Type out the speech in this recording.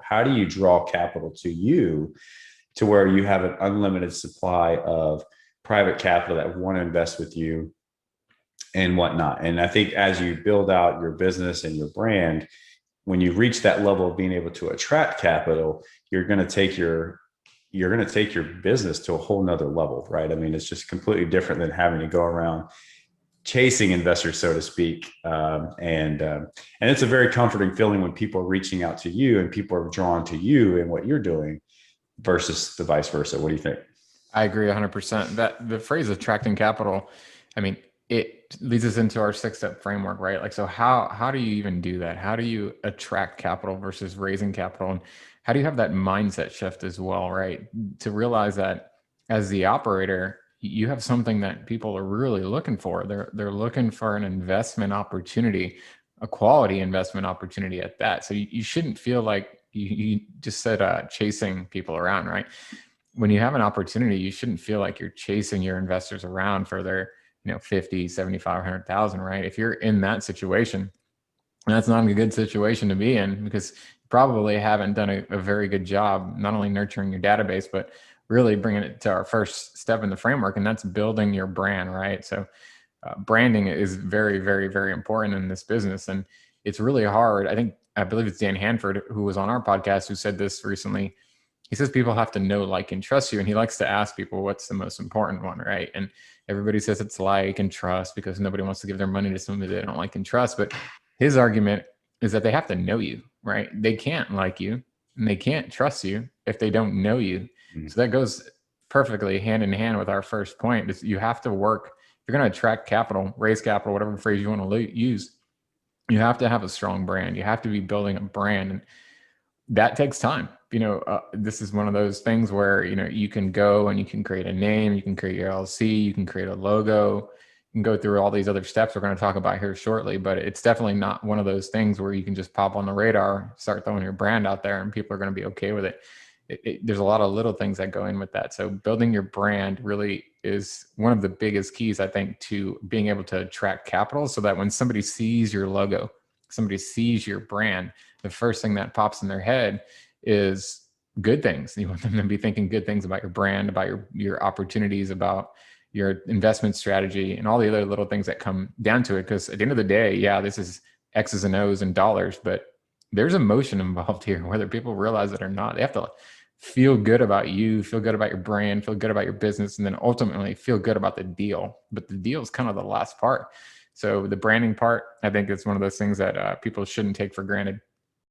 How do you draw capital to you to where you have an unlimited supply of private capital that want to invest with you and whatnot? And I think as you build out your business and your brand, when you reach that level of being able to attract capital, you're going to take your business to a whole nother level, right? I mean, it's just completely different than having to go around chasing investors, so to speak. And it's a very comforting feeling when people are reaching out to you and people are drawn to you and what you're doing versus the vice versa. What do you think? I agree 100%. That the phrase attracting capital, I mean, it leads us into our 6-step framework, right? Like, so how do you even do that? How do you attract capital versus raising capital? And how do you have that mindset shift as well, right? To realize that as the operator, you have something that people are really looking for. They're looking for an investment opportunity, a quality investment opportunity at that. So you shouldn't feel like you just said chasing people around, right? When you have an opportunity, you shouldn't feel like you're chasing your investors around for their, 50, 75, 100,000, right? If you're in that situation, that's not a good situation to be in, because you probably haven't done a very good job, not only nurturing your database, but really bringing it to our first step in the framework. And that's building your brand, right? So branding is very, very, very important in this business. And it's really hard. I believe it's Dan Hanford, who was on our podcast, who said this recently. He says people have to know, like, and trust you. And he likes to ask people, what's the most important one, right? And everybody says it's like and trust, because nobody wants to give their money to somebody they don't like and trust. But his argument is that they have to know you, right? They can't like you and they can't trust you if they don't know you. Mm-hmm. So that goes perfectly hand in hand with our first point. Is you have to work. If you're going to attract capital, raise capital, whatever phrase you want to use, you have to have a strong brand. You have to be building a brand. And that takes time. This is one of those things where, you can go and you can create a name, you can create your LLC, you can create a logo, you can go through all these other steps we're going to talk about here shortly, but it's definitely not one of those things where you can just pop on the radar, start throwing your brand out there and people are going to be okay with it. There's a lot of little things that go in with that. So building your brand really is one of the biggest keys, I think, to being able to attract capital, so that when somebody sees your logo, somebody sees your brand, the first thing that pops in their head is good things. You want them to be thinking good things about your brand, about your opportunities, about your investment strategy, and all the other little things that come down to it. Because at the end of the day, yeah, this is X's and O's and dollars, but there's emotion involved here, whether people realize it or not. They have to feel good about you, feel good about your brand, feel good about your business, and then ultimately feel good about the deal. But the deal is kind of the last part. So the branding part, I think, is one of those things that people shouldn't take for granted.